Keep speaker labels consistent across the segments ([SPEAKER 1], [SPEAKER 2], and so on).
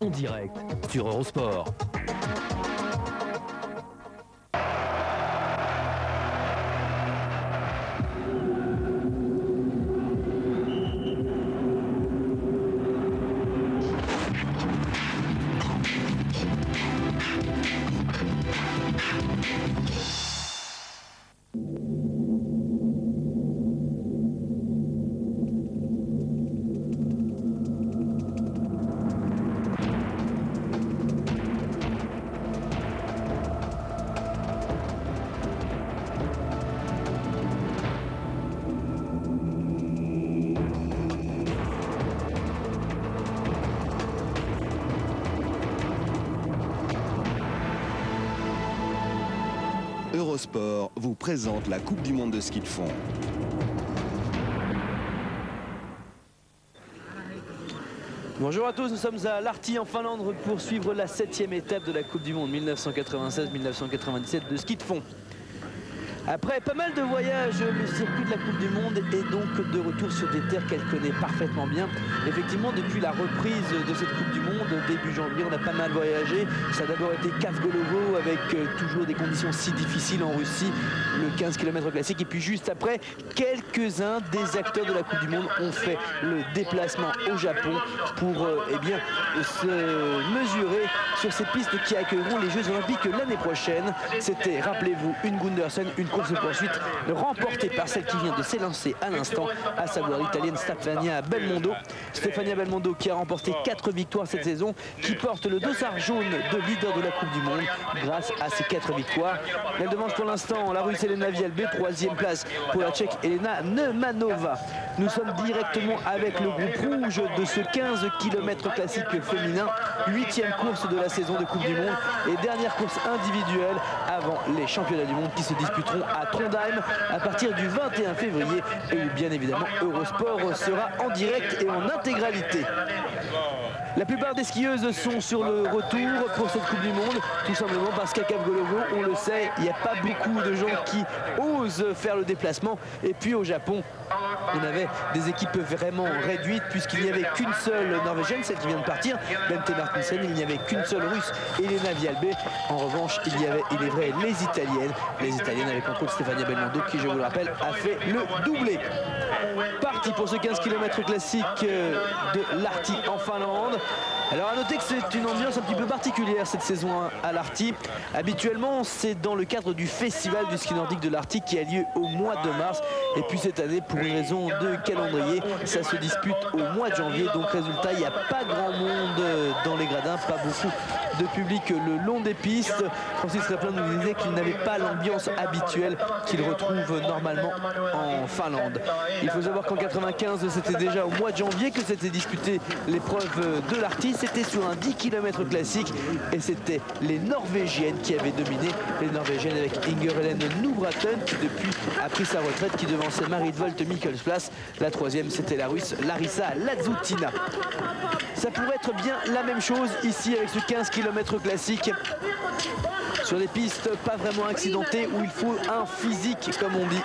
[SPEAKER 1] En direct sur Eurosport.
[SPEAKER 2] Eurosport vous présente la Coupe du Monde de ski de fond.
[SPEAKER 3] Bonjour à tous, nous sommes à Lahti en Finlande pour suivre la 7e étape de la Coupe du Monde 1996-1997 de ski de fond. Après pas mal de voyages, le circuit de la Coupe du Monde est donc de retour sur des terres qu'elle connaît parfaitement bien. Effectivement, depuis la reprise de cette Coupe du Monde, début janvier, on a pas mal voyagé. Ça a d'abord été Kavgolovo avec toujours des conditions si difficiles en Russie, le 15 km classique. Et puis juste après, quelques-uns des acteurs de la Coupe du Monde ont fait le déplacement au Japon pour se mesurer sur ces pistes qui accueilleront les Jeux Olympiques l'année prochaine. C'était, rappelez-vous, une Gundersen, une course de poursuite remportée par celle qui vient de s'élancer à l'instant, à savoir l'italienne Stefania Belmondo. Stefania Belmondo qui a remporté 4 victoires cette saison, qui porte le dossard jaune de leader de la Coupe du Monde grâce à ces 4 victoires. Elle devance pour l'instant la Russe Elena Vialbe, 3e place pour la Tchèque Elena Neumanova. Nous sommes directement avec le groupe rouge de ce 15 km classique féminin, 8e course de la saison de Coupe du Monde et dernière course individuelle avant les championnats du monde qui se disputeront à Trondheim à partir du 21 février et où bien évidemment Eurosport sera en direct et en intégralité. La plupart des skieuses sont sur le retour pour cette Coupe du Monde, tout simplement parce qu'à Kavgolovo, on le sait, il n'y a pas beaucoup de gens qui osent faire le déplacement. Et puis au Japon, on avait des équipes vraiment réduites puisqu'il n'y avait qu'une seule Norvégienne, celle qui vient de partir, Bente Martinsen, il n'y avait qu'une seule Russe, Elena Vialbe. En revanche, il y avait, il est vrai, les Italiennes avec entre autres Stefania Belmondo qui, je vous le rappelle, a fait le doublé. Parti pour ce 15 km classique de Lahti en Finlande. Alors à noter que c'est une ambiance un petit peu particulière cette saison à Lahti. Habituellement c'est dans le cadre du festival du ski nordique de Lahti qui a lieu au mois de mars. Et puis cette année, pour une raison de calendrier, ça se dispute au mois de janvier. Donc résultat, il n'y a pas grand monde dans les gradins, pas beaucoup de public le long des pistes. Francis Replin nous disait qu'il n'avait pas l'ambiance habituelle qu'il retrouve normalement en Finlande. Il faut savoir qu'en 95, c'était déjà au mois de janvier que s'était disputé l'épreuve de Lahti. C'était sur un 10 km classique et c'était les Norvégiennes qui avaient dominé. Les Norvégiennes avec Inger Helene Nubraten qui depuis a pris sa retraite, qui devançait Marit Volt Mikkelsplass. La 3e, c'était la Russe Larissa Lazutina. Ça pourrait être bien la même chose ici avec ce 15 km classique sur des pistes pas vraiment accidentées où il faut un physique comme on dit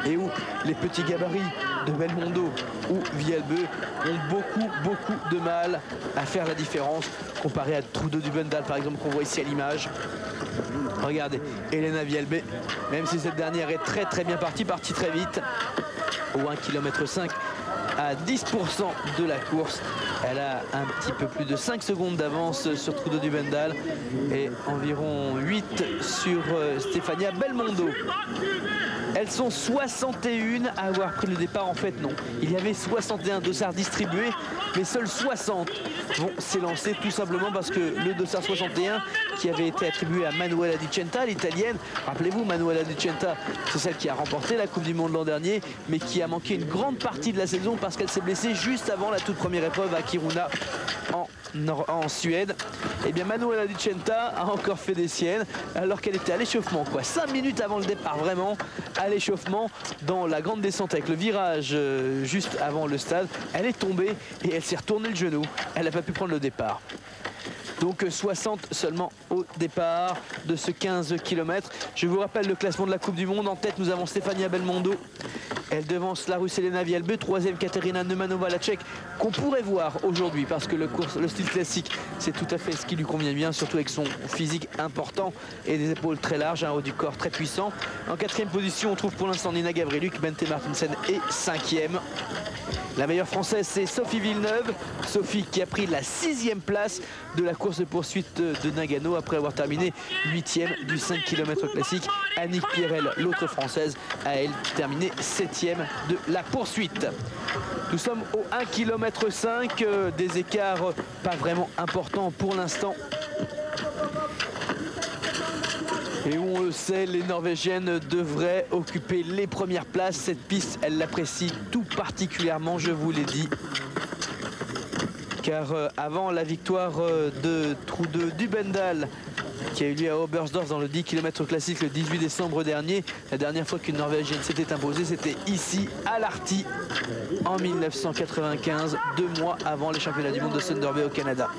[SPEAKER 3] et où les petits gabarits de Belmondo ou Vialbe ont beaucoup de mal à faire la différence comparé à Trudeau du Bundal par exemple qu'on voit ici à l'image. Regardez, Elena Vialbe, même si cette dernière est très bien partie très vite, au 1,5 km à 10% de la course. Elle a un petit peu plus de 5 secondes d'avance sur Trudeau du Bundal et environ 8 sur Stefania Belmondo. Elles sont 61 à avoir pris le départ. En fait non, il y avait 61 dossards distribués mais seuls 60 vont s'élancer, tout simplement parce que le dossard 61 qui avait été attribué à Manuela Di Centa, l'italienne, rappelez-vous Manuela Di Centa, c'est celle qui a remporté la Coupe du Monde l'an dernier mais qui a manqué une grande partie de la saison parce qu'elle s'est blessée juste avant la toute première épreuve à Kiruna en Suède. Et bien Manuela Di Centa a encore fait des siennes alors qu'elle était à l'échauffement, 5 minutes avant le départ, vraiment à l'échauffement dans la grande descente avec le virage juste avant le stade. Elle est tombée et elle s'est retournée le genou, elle n'a pas pu prendre le départ. Donc 60 seulement au départ de ce 15 km. Je vous rappelle le classement de la Coupe du Monde. En tête, nous avons Stefania Belmondo Elle devance la Russe Elena Vialbe, troisième Katerina Neumanova, la Tchèque, qu'on pourrait voir aujourd'hui parce que le style classique, c'est tout à fait ce qui lui convient bien, surtout avec son physique important et des épaules très larges, un haut du corps très puissant. En quatrième position, on trouve pour l'instant Nina Gavriluk, Bente Martinsen est cinquième. La meilleure française, c'est Sophie Villeneuve. Sophie qui a pris la 6e place de la course de poursuite de Nagano après avoir terminé 8e du 5 km classique. Annick Pierrel, l'autre française, a elle terminé 7e de la poursuite. Nous sommes au 1 km 5, des écarts pas vraiment importants pour l'instant. Et où on le sait, les Norvégiennes devraient occuper les premières places. Cette piste, elle l'apprécie tout particulièrement, je vous l'ai dit. Car avant la victoire de Trude Dubendal, qui a eu lieu à Oberstdorf dans le 10 km classique le 18 décembre dernier, la dernière fois qu'une Norvégienne s'était imposée, c'était ici à Lahti en 1995, 2 mois avant les championnats du monde de Sunderby au Canada.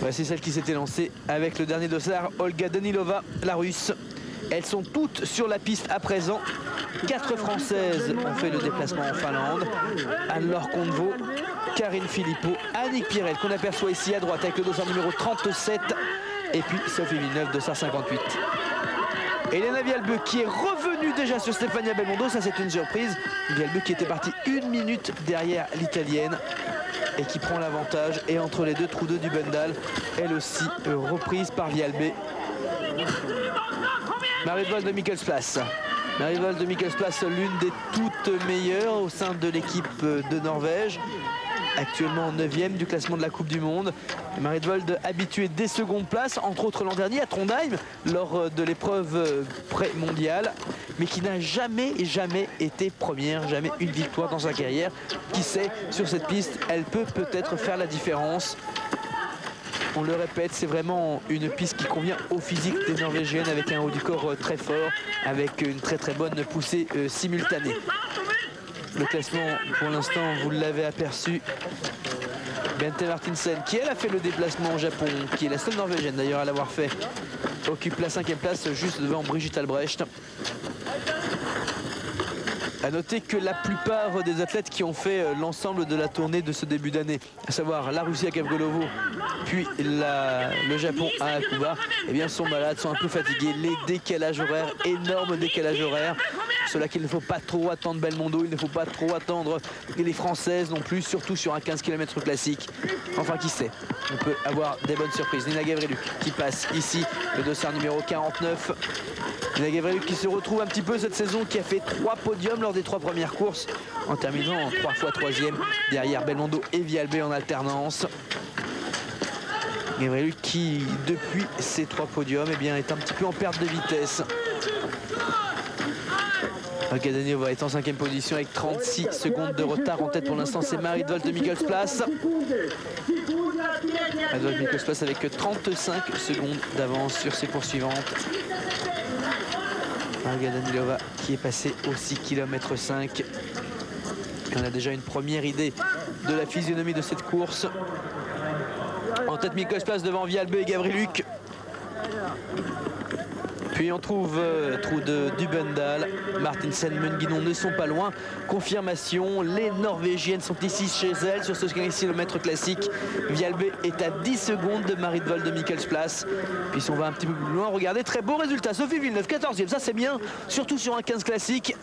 [SPEAKER 3] Voici celle qui s'était lancée avec le dernier dossard, Olga Danilova, la Russe. Elles sont toutes sur la piste à présent. 4 Françaises ont fait le déplacement en Finlande. Anne-Laure Contevaux, Karine Philippot, Annick Pierrel qu'on aperçoit ici à droite avec le dossard numéro 37. Et puis Sophie Villeneuve, dossard 58. Elena Vialbe qui est revenue déjà sur Stefania Belmondo, ça c'est une surprise. Vialbe qui était partie 1 minute derrière l'italienne et qui prend l'avantage. Et entre les deux, Trude Dubendal, elle aussi reprise par Vialbe. Marie-Vold de Mikkelsplass. Marie-Vold de Mikkelsplass, l'une des toutes meilleures au sein de l'équipe de Norvège. Actuellement 9e du classement de la Coupe du Monde. Marie-Vold habituée des secondes places, entre autres l'an dernier à Trondheim, lors de l'épreuve pré-mondiale, mais qui n'a jamais été première, jamais une victoire dans sa carrière. Qui sait, sur cette piste, elle peut peut-être faire la différence. On le répète, c'est vraiment une piste qui convient au physique des Norvégiennes, avec un haut du corps très fort, avec une très bonne poussée simultanée. Le classement, pour l'instant, vous l'avez aperçu. Bente Martinsen, qui elle a fait le déplacement au Japon, qui est la seule Norvégienne d'ailleurs à l'avoir fait, occupe la 5e place juste devant Brigitte Albrecht. A noter que la plupart des athlètes qui ont fait l'ensemble de la tournée de ce début d'année, à savoir la Russie à Kavgolovo, puis le Japon à Akuba, eh bien sont malades, sont un peu fatigués. Les décalages horaires, énormes décalages horaires. Cela qu'il ne faut pas trop attendre Belmondo, il ne faut pas trop attendre les Françaises non plus, surtout sur un 15 km classique. Enfin, qui sait, on peut avoir des bonnes surprises. Nina Gavriluk qui passe ici, le dossard numéro 49. Nina Gavriluk qui se retrouve un petit peu cette saison, qui a fait 3 podiums lors des 3 premières courses, en terminant 3 fois 3e derrière Belmondo et Vialbe en alternance. Gavriluk qui, depuis ces 3 podiums, eh bien, est un petit peu en perte de vitesse. Olga Danilova est en 5e position avec 36 secondes de retard. En tête pour l'instant, c'est Marie-Vold de Mikkelsplass. Marie-Vold de Mikkelsplass avec 35 secondes d'avance sur ses poursuivantes. Olga Danilova qui est passée au 6 km 5. On a déjà une première idée de la physionomie de cette course. En tête, Mikkelsplass devant Vialbe et Gavriluk. Puis on trouve Trude Dubendal, Martinsen, Munguinon ne sont pas loin. Confirmation, les Norvégiennes sont ici chez elles sur ce 15 km classique. Vialbe est à 10 secondes de Marie-Vold de Mikkelsplass. Puis si on va un petit peu plus loin, regardez, très beau résultat. Sophie Villeneuve, 14e, ça c'est bien, surtout sur un 15 classique.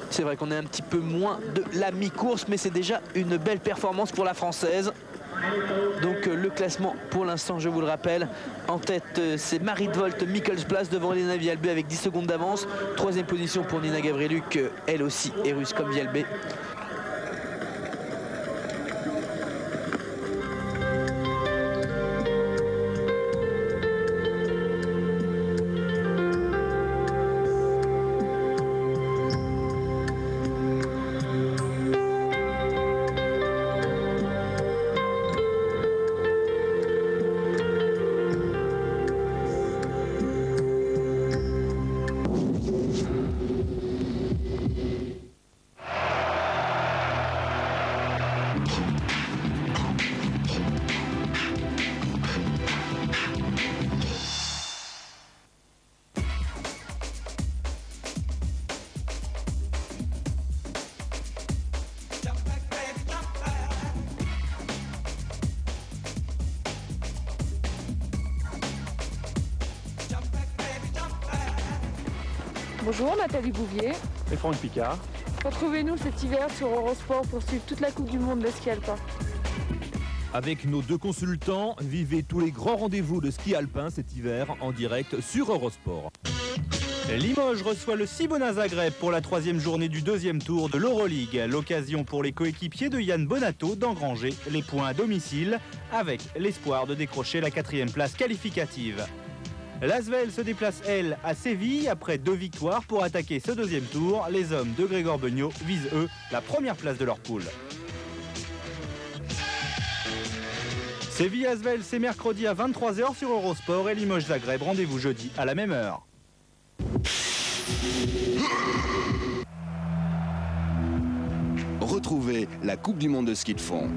[SPEAKER 3] C'est vrai qu'on est un petit peu moins de la mi-course, mais c'est déjà une belle performance pour la Française. Donc le classement pour l'instant, je vous le rappelle, en tête c'est Marie-Vold Mikkelsplass devant Elena Vialbe avec 10 secondes d'avance. 3e position pour Nina Gavriluk, elle aussi est russe comme Vialbe.
[SPEAKER 4] Bonjour, Nathalie Bouvier.
[SPEAKER 5] Et Franck Picard.
[SPEAKER 4] Retrouvez-nous cet hiver sur Eurosport pour suivre toute la Coupe du Monde de ski alpin.
[SPEAKER 1] Avec nos 2 consultants, vivez tous les grands rendez-vous de ski alpin cet hiver en direct sur Eurosport.
[SPEAKER 6] Limoges reçoit le Cibona Zagreb pour la 3e journée du 2e tour de l'Euroleague. L'occasion pour les coéquipiers de Yann Bonato d'engranger les points à domicile avec l'espoir de décrocher la 4e place qualificative. L'Asvel se déplace, elle, à Séville après 2 victoires pour attaquer ce 2e tour. Les hommes de Grégor Beugnot visent, eux, la 1re place de leur poule. Séville-Asvel, c'est mercredi à 23 h sur Eurosport et Limoges-Zagreb, rendez-vous jeudi à la même heure.
[SPEAKER 2] Retrouvez la Coupe du Monde de ski de fond.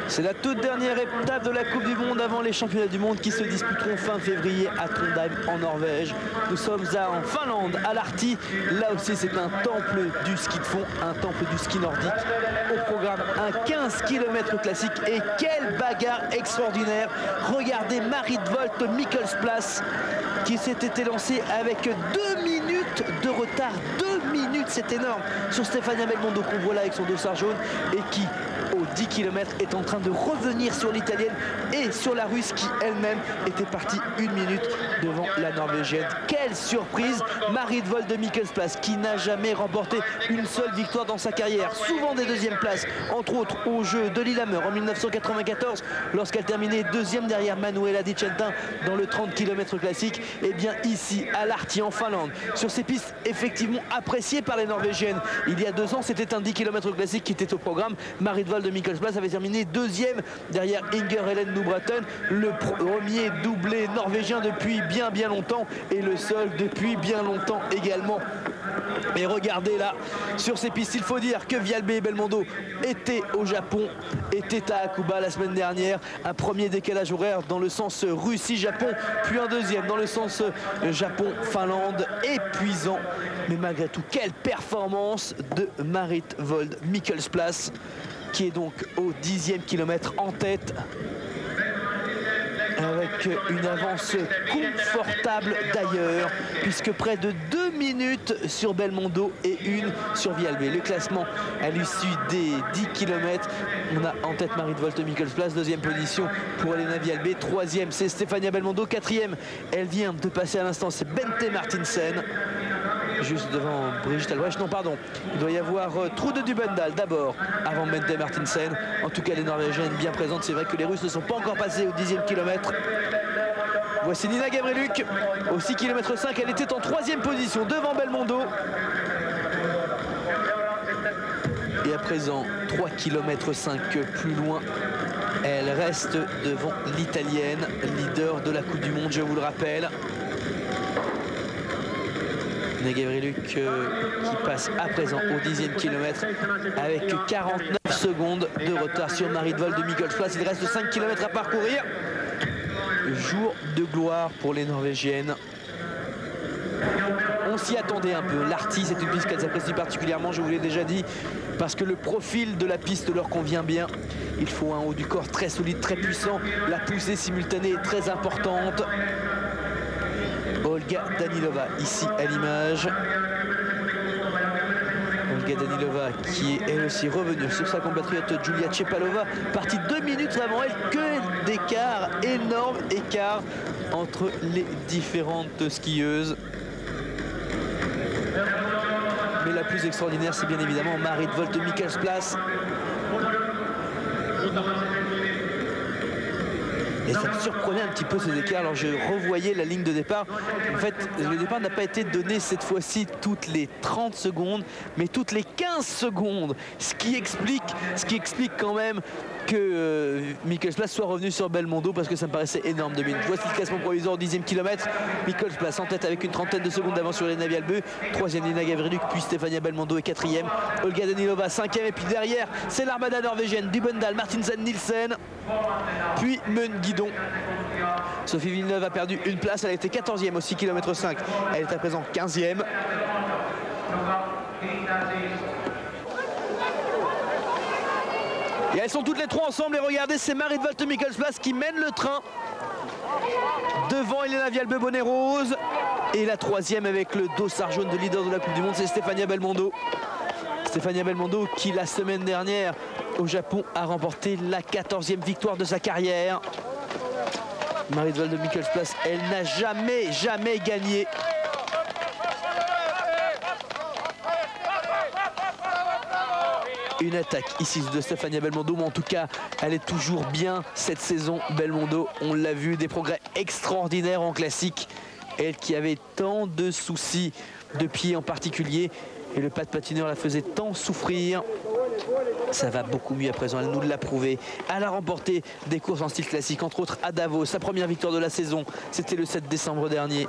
[SPEAKER 3] C'est la toute dernière étape de la Coupe du Monde avant les championnats du monde qui se disputeront fin février à Trondheim en Norvège. Nous sommes en Finlande, à Lahti. Là aussi, c'est un temple du ski de fond, un temple du ski nordique. Au programme, un 15 km classique. Et quelle bagarre extraordinaire! Regardez Marit Wolt Mikkelsplass qui s'était lancé avec 2 minutes de retard. 2 minutes, c'est énorme. Sur Stefania Belmondo qu'on voit là avec son dossard jaune et qui, aux 10 km, est en train de revenir sur l'italienne et sur la russe qui elle-même était partie 1 minute devant la norvégienne. Quelle surprise! Marit Wolt de Mikkelsplass qui n'a jamais remporté une seule victoire dans sa carrière, souvent des 2e places, entre autres au jeu de Lillehammer en 1994 lorsqu'elle terminait 2e derrière Manuela Di Centin dans le 30 km classique. Et bien ici à Lahti en Finlande, sur ces pistes effectivement appréciées par les Norvégiennes, il y a 2 ans c'était un 10 km classique qui était au programme. Marit Wolt de Mikkelsplass avait terminé 2e derrière Inger Helen Nubraten, le premier doublé norvégien depuis bien longtemps et le seul depuis bien longtemps également. Et regardez là, sur ces pistes, il faut dire que Vialbé et Belmondo étaient au Japon, étaient à Hakuba la semaine dernière. Un premier décalage horaire dans le sens Russie-Japon, puis un deuxième dans le sens Japon-Finlande, épuisant. Mais malgré tout, quelle performance de Marit Wolt Mikkelsplass, qui est donc au 10e kilomètre en tête, avec une avance confortable d'ailleurs, puisque près de 2 minutes sur Belmondo et 1 sur Vialbé. Le classement à l'issue des 10 km, on a en tête Marit Wolt Mikkelsplass, 2e position pour Elena Vialbé, 3e c'est Stefania Belmondo, 4e elle vient de passer à l'instant, c'est Bente Martinsen, juste devant Brigitte Albrecht. Non, pardon, il doit y avoir Trude Dubendal d'abord avant Bente Martinsen. En tout cas, les Norvégiennes bien présentes. C'est vrai que les Russes ne sont pas encore passés au 10e kilomètre. Voici Nina Gavreluk au 6 km 5. Elle était en 3e position devant Belmondo. Et à présent, 3 km 5 plus loin, elle reste devant l'Italienne, leader de la Coupe du Monde, je vous le rappelle. Nina Gavreluk qui passe à présent au 10e kilomètre avec 49 secondes de retard sur Marit Wolt de Mikkelsplass. Il reste 5 km à parcourir. Jour de gloire pour les Norvégiennes. On s'y attendait un peu. Lahti, c'est une piste qu'elles apprécient particulièrement, je vous l'ai déjà dit, parce que le profil de la piste leur convient bien. Il faut un haut du corps très solide, très puissant. La poussée simultanée est très importante. Olga Danilova ici à l'image. Olga Danilova qui est elle aussi revenue sur sa compatriote Julia Chepalova, partie 2 minutes avant elle. Que d'écart, énorme écart entre les différentes skieuses. Mais la plus extraordinaire, c'est bien évidemment Marit Wolt Mikkelsplass. Et ça me surprenait un petit peu ces écarts. Alors je revoyais la ligne de départ. En fait, le départ n'a pas été donné cette fois-ci toutes les 30 secondes, mais toutes les 15 secondes. Ce qui explique quand même que Mikkelsplass soit revenu sur Belmondo, parce que ça me paraissait énorme 2 minutes. Voici le classement provisoire au 10e kilomètre. Mikkelsplass en tête avec une trentaine de secondes d'avance sur Elena Vialbé. 3e Nina Gavreluk, puis Stefania Belmondo est 4e. Olga Danilova 5e, et puis derrière c'est l'armada norvégienne, Dubendal, Martinsen, Nielsen, puis Meun Guidon. Sophie Villeneuve a perdu une place, elle a été 14e au 6 km 5. Elle est à présent 15e. Et elles sont toutes les trois ensemble. Et regardez, c'est Marit Wolte Mikkelsplass qui mène le train. Devant Elena Vialbe Bonnet Rose. Et la troisième avec le dossard jaune de leader de la Coupe du Monde, c'est Stefania Belmondo. Stefania Belmondo qui la semaine dernière au Japon a remporté la 14e victoire de sa carrière. Marit Wolte Mikkelsplass, elle n'a jamais gagné. Une attaque ici de Stefania Belmondo, mais en tout cas, elle est toujours bien cette saison. Belmondo, on l'a vu, des progrès extraordinaires en classique. Elle qui avait tant de soucis de pied en particulier, et le pas de patineur la faisait tant souffrir. Ça va beaucoup mieux à présent, elle nous l'a prouvé. Elle a remporté des courses en style classique, entre autres à Davos. Sa première victoire de la saison, c'était le 7 décembre dernier.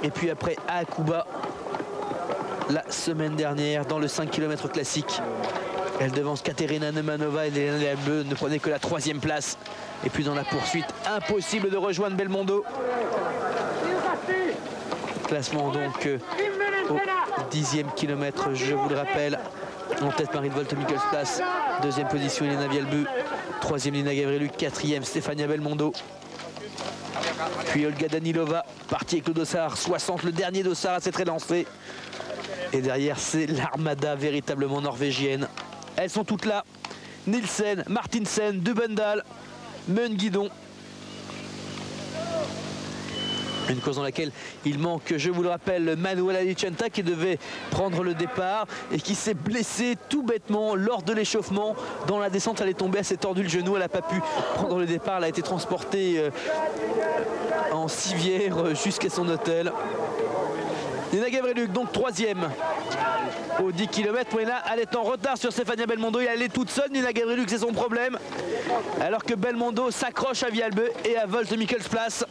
[SPEAKER 3] Et puis après à Akuba, la semaine dernière, dans le 5 km classique. Elle devance Katerina Nemanova et Elena Vialbe ne prenait que la 3e place. Et puis dans la poursuite, impossible de rejoindre Belmondo. Classement donc au 10e kilomètre, je vous le rappelle. En tête Marit Wolte Mikkelsplass, 2e position Elena Vialbe, 3e Lina Gavriluk, 4e Stefania Belmondo. Puis Olga Danilova, partie avec le dossard 60, le dernier dossard à s'être élancé. Et derrière c'est l'armada véritablement norvégienne. Elles sont toutes là. Nielsen, Martinsen, Dubendal, Meun-Guidon. Une course dans laquelle il manque, je vous le rappelle, Manuela Licenta qui devait prendre le départ et qui s'est blessée tout bêtement lors de l'échauffement. Dans la descente, elle est tombée, elle s'est tordu le genou, elle n'a pas pu prendre le départ. Elle a été transportée en civière jusqu'à son hôtel. Lina Gavriluk, donc 3e au 10 km. Lina, elle est en retard sur Stefania Belmondo et elle est toute seule. Lina Gavriluk, c'est son problème. Alors que Belmondo s'accroche à Vialbe et à Wolte Mikkelsplass.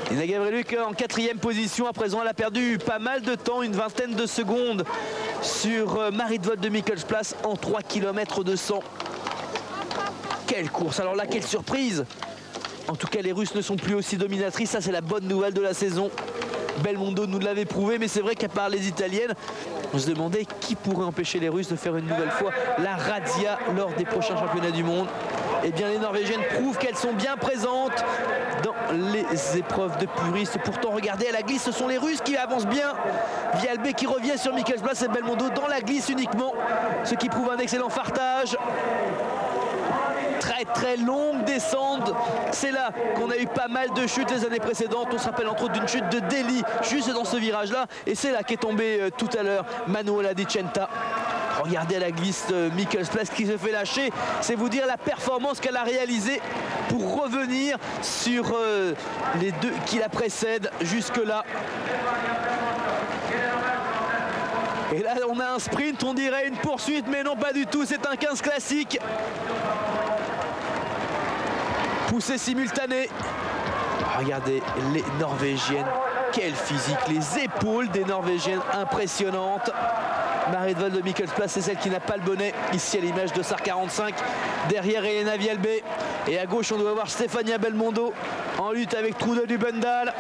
[SPEAKER 3] Lina Gavriluk en 4e position. À présent, elle a perdu pas mal de temps, une vingtaine de secondes sur Marit Wolte Mikkelsplass en 3 km 200. Quelle course! Alors là, quelle surprise! En tout cas, les Russes ne sont plus aussi dominatrices. Ça, c'est la bonne nouvelle de la saison. Belmondo nous l'avait prouvé, mais c'est vrai qu'à part les Italiennes, on se demandait qui pourrait empêcher les Russes de faire une nouvelle fois la razzia lors des prochains championnats du monde. Eh bien, les Norvégiennes prouvent qu'elles sont bien présentes dans les épreuves de puristes. Pourtant, regardez, à la glisse, ce sont les Russes qui avancent bien. Vialbe qui revient sur Mikkelsplass et Belmondo dans la glisse uniquement, ce qui prouve un excellent fartage. Très longue descente. C'est là qu'on a eu pas mal de chutes les années précédentes. On se rappelle entre autres d'une chute de Deli juste dans ce virage là, et c'est là qu'est tombé tout à l'heure Manuela Licenta. Regardez à la glisse Mikkelsplass qui se fait lâcher. C'est vous dire la performance qu'elle a réalisée pour revenir sur les deux qui la précèdent jusque là. Et là on a un sprint, on dirait une poursuite, mais non pas du tout, c'est un 15 classique. Poussée simultanée. Regardez les Norvégiennes, quel physique, les épaules des Norvégiennes impressionnantes. Marit Wolte Mikkelsplass, c'est celle qui n'a pas le bonnet, ici à l'image de SAR 45. Derrière Elena Vialbe. Et à gauche on doit voir Stefania Belmondo en lutte avec Trude Dubendal.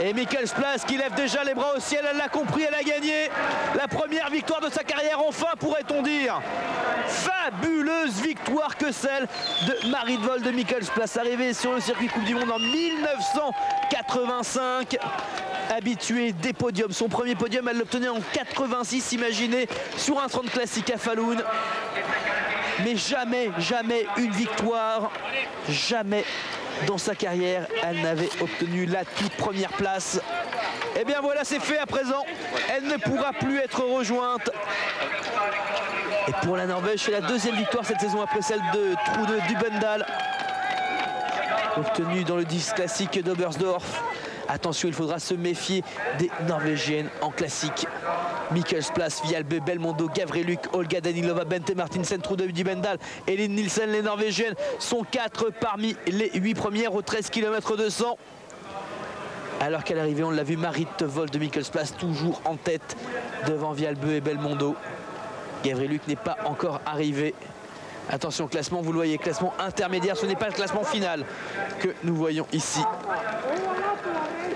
[SPEAKER 3] Et Mikkelsplass qui lève déjà les bras au ciel, elle l'a compris, elle a gagné la première victoire de sa carrière, enfin pourrait-on dire. Fabuleuse victoire que celle de Marit Wolte Mikkelsplass, arrivée sur le circuit Coupe du Monde en 1985. Habituée des podiums, son premier podium elle l'obtenait en 86, imaginez, sur un 30 classique à Falun. Mais jamais une victoire, jamais dans sa carrière elle n'avait obtenu la toute première place. Et bien voilà, c'est fait à présent, elle ne pourra plus être rejointe. Et pour la Norvège, c'est la 2e victoire cette saison après celle de Trude Dubendal, obtenue dans le 10 classique d'Oberstdorf. Attention, il faudra se méfier des Norvégiennes en classique. Mikkelsplass, Vialbe, Belmondo, Gavriluk, Olga Danilova, Bente Martinsen, Trude Dubendal, Elin Nielsen. Les Norvégiennes sont 4 parmi les 8 premières au 13 km 200. Alors qu'à l'arrivée, on l'a vu, Marit Wolte Mikkelsplass toujours en tête devant Vialbe et Belmondo. Gavriluk n'est pas encore arrivé. Attention, classement, vous le voyez, classement intermédiaire, ce n'est pas le classement final que nous voyons ici.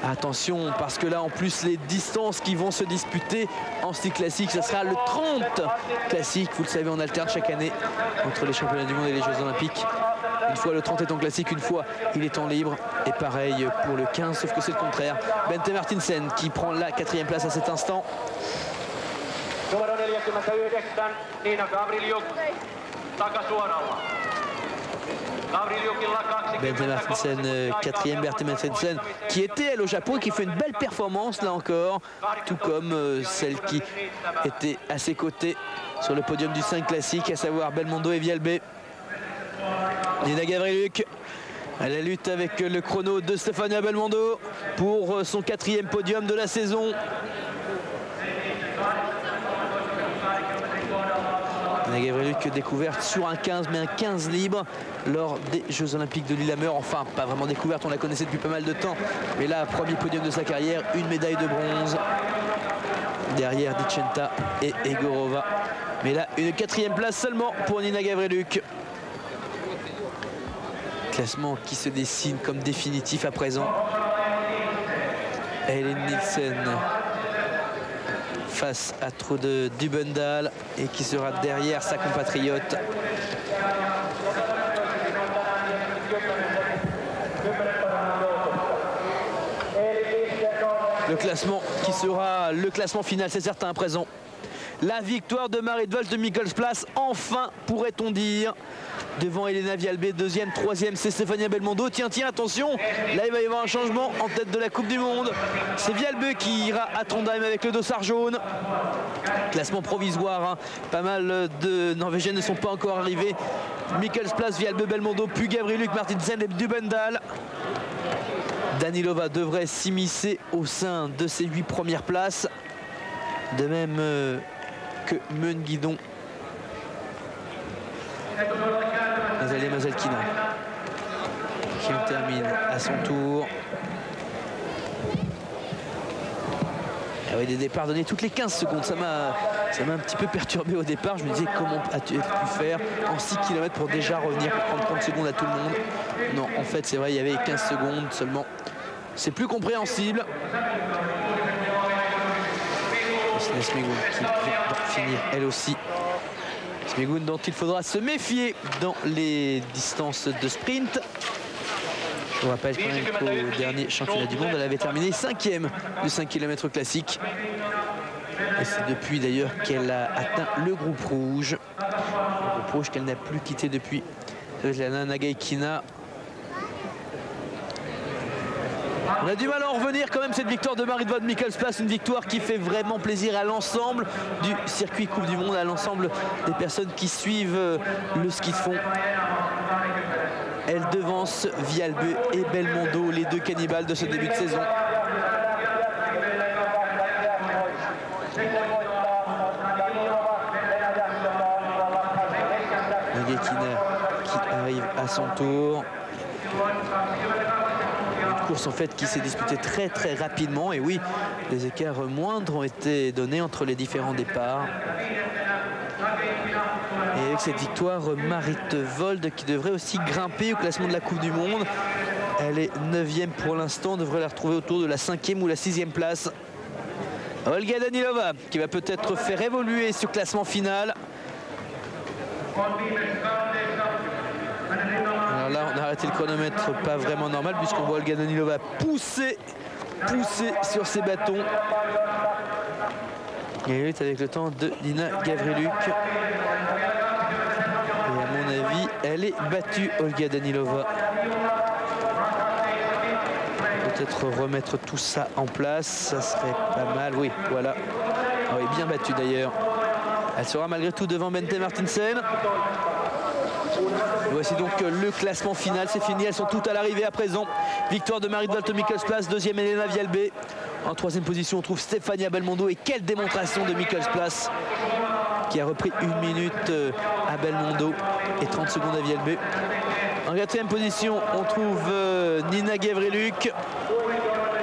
[SPEAKER 3] Attention, parce que là en plus les distances qui vont se disputer en style classique, ce sera le 30 classique. Vous le savez, on alterne chaque année entre les championnats du monde et les Jeux Olympiques. Une fois le 30 est en classique, une fois il est en libre. Et pareil pour le 15, sauf que c'est le contraire. Bente Martinsen qui prend la 4e place à cet instant. Bente Martinsen, 4e, Bente Martinsen qui était elle au Japon et qui fait une belle performance là encore, tout comme celle qui était à ses côtés sur le podium du 5 classique, à savoir Belmondo et Vialbé. Nina Gavriluk à la lutte avec le chrono de Stefania Belmondo pour son 4e podium de la saison. Nina Gavriluk découverte sur un 15, mais un 15 libre lors des Jeux Olympiques de Lillehammer. Enfin, pas vraiment découverte, on la connaissait depuis pas mal de temps. Mais là, premier podium de sa carrière, une médaille de bronze. Derrière Dicenta et Egorova. Mais là, une 4e place seulement pour Nina Gavriluk. Classement qui se dessine comme définitif à présent. Helen Nielsen face à Trude Dubendal et qui sera derrière sa compatriote. Le classement qui sera le classement final, c'est certain à présent. La victoire de Marit Walsh de Mikkelsplas, enfin pourrait-on dire, devant Elena Vialbé, 2e, 3e, c'est Stefania Belmondo. Tiens, attention, là il va y avoir un changement en tête de la Coupe du Monde. C'est Vialbé qui ira à Trondheim avec le dossard jaune. Classement provisoire, hein. Pas mal de Norvégiennes ne sont pas encore arrivés. Mikkelsplas, Vialbé, Belmondo, puis Gavriluk, Martinsen et Dubendal. Danilova devrait s'immiscer au sein de ses 8 premières places. De même que Meun-Guidon. Nazalie Mazelkina qui en termine à son tour. Ah oui, des départs donnés toutes les 15 secondes. Ça m'a un petit peu perturbé au départ. Je me disais, comment as-tu pu faire en 6 km pour déjà revenir pour prendre 30 secondes à tout le monde? Non, en fait, c'est vrai, il y avait 15 secondes seulement. C'est plus compréhensible. Smegun qui va finir elle aussi. Smegun dont il faudra se méfier dans les distances de sprint. Je vous rappelle quand même qu'au dernier championnat du monde, elle avait terminé 5e du 5 km classique. Et c'est depuis d'ailleurs qu'elle a atteint le groupe rouge. Le groupe rouge qu'elle n'a plus quitté depuis Svetlana Nagaikina. On a du mal à en revenir quand même, cette victoire de Marit Walsh de Mikkelsplas, une victoire qui fait vraiment plaisir à l'ensemble du circuit Coupe du Monde, à l'ensemble des personnes qui suivent le ski de fond. Elle devance Vialbé et Belmondo, les deux cannibales de ce début de saison. Nagaikina qui arrive à son tour. Course en fait qui s'est disputée très rapidement, et oui, les écarts moindres ont été donnés entre les différents départs. Et avec cette victoire, Marit Walsh qui devrait aussi grimper au classement de la Coupe du Monde. Elle est 9e pour l'instant, on devrait la retrouver autour de la 5e ou la 6e place. Olga Danilova qui va peut-être faire évoluer ce classement final. Alors là, on a arrêté le chronomètre, pas vraiment normal, puisqu'on voit Olga Danilova pousser sur ses bâtons. Et lutte avec le temps de Nina Gavriluk. Et à mon avis, elle est battue, Olga Danilova. Peut-être remettre tout ça en place, ça serait pas mal. Oui, voilà. Oui, bien battue d'ailleurs. Elle sera malgré tout devant Bente Martinsen. Voici donc le classement final, c'est fini, elles sont toutes à l'arrivée à présent. Victoire de Marit Walsh de Mikkelsplas, 2e Elena Vialbé. En 3e position on trouve Stefania Belmondo, et quelle démonstration de Mikkelsplas qui a repris 1 minute à Belmondo et 30 secondes à Vialbé. En 4e position on trouve Nina Gavriluk.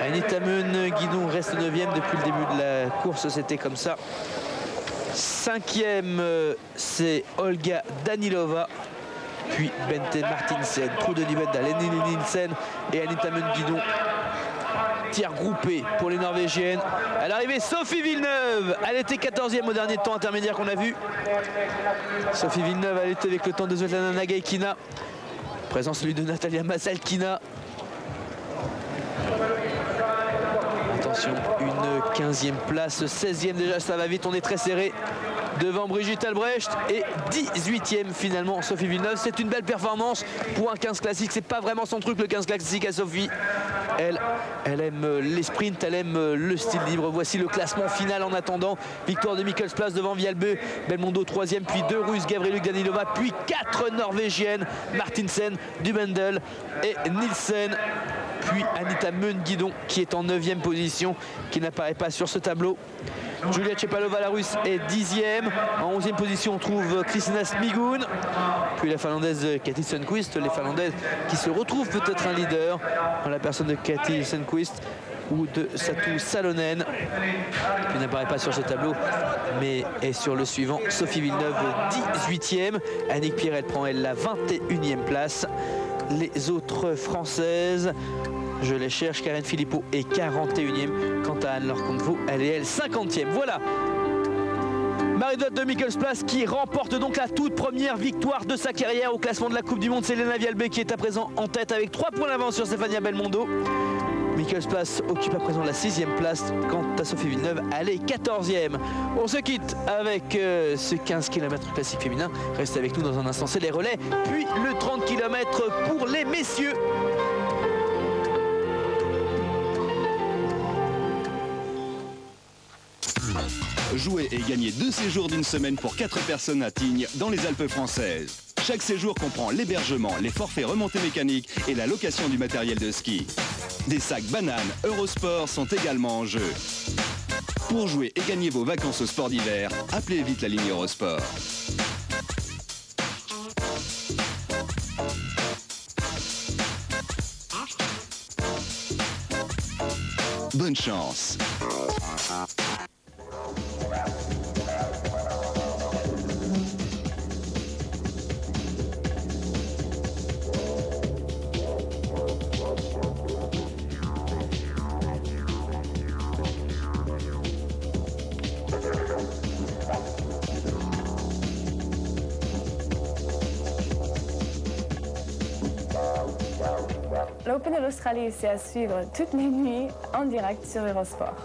[SPEAKER 3] Anita Meun-Guidon reste 9e depuis le début de la course, c'était comme ça. 5e c'est Olga Danilova. Puis Bente Martinsen, Trude Dubendal, Eleni Nielsen et Anita Meun-Guidon. tir groupé pour les Norvégiennes. À l'arrivée, Sophie Villeneuve. Elle était 14e au dernier temps intermédiaire qu'on a vu. Sophie Villeneuve, elle était avec le temps de Svetlana Nagaïkina. Présent celui de Natalia Masalkina. Attention, une 15e place, 16e déjà, ça va vite, on est très serré. Devant Brigitte Albrecht et 18e finalement Sophie Villeneuve. C'est une belle performance pour un 15 classique. C'est pas vraiment son truc le 15 classique à Sophie. Elle aime les sprints, elle aime le style libre. Voici le classement final en attendant. Victoire de Mikkelsplass devant Vialbø, Belmondo 3e, puis 2 Russes, Gabrieluk Danilova, puis 4 Norvégiennes, Martinsen, Dubendel et Nielsen. Puis Anita Meun-Guidon qui est en 9e position, qui n'apparaît pas sur ce tableau. Julia Chepalova, la russe, est 10e. En 11e position, on trouve Kristina Smigun. Puis la finlandaise Kati Sundqvist. Les finlandaises qui se retrouvent peut-être un leader en la personne de Kati Sundqvist ou de Satu Salonen, qui n'apparaît pas sur ce tableau, mais est sur le suivant. Sophie Villeneuve, 18e. Annick Pierre, elle prend la 21e place. Les autres françaises, je les cherche, Karen Philippot est 41e. Quant à Anne-Laure Comtevaux, elle est 50e. Voilà Marie-Dote de Mikkelsplass qui remporte donc la toute première victoire de sa carrière au classement de la Coupe du Monde. C'est Lena Vialbø qui est à présent en tête avec 3 points d'avance sur Stefania Belmondo. Mikkelsplass occupe à présent la 6e place. Quant à Sophie Villeneuve, elle est 14e. On se quitte avec ce 15 km classique féminin. Restez avec nous dans un instant, c'est les relais. Puis le 30 km pour les messieurs.
[SPEAKER 2] Jouez et gagnez 2 séjours d'une semaine pour 4 personnes à Tignes dans les Alpes françaises. Chaque séjour comprend l'hébergement, les forfaits remontées mécaniques et la location du matériel de ski. Des sacs bananes Eurosport sont également en jeu. Pour jouer et gagner vos vacances au sport d'hiver, appelez vite la ligne Eurosport. Bonne chance.
[SPEAKER 5] L'Open de l'Australie, c'est à suivre toutes les nuits en direct sur Eurosport.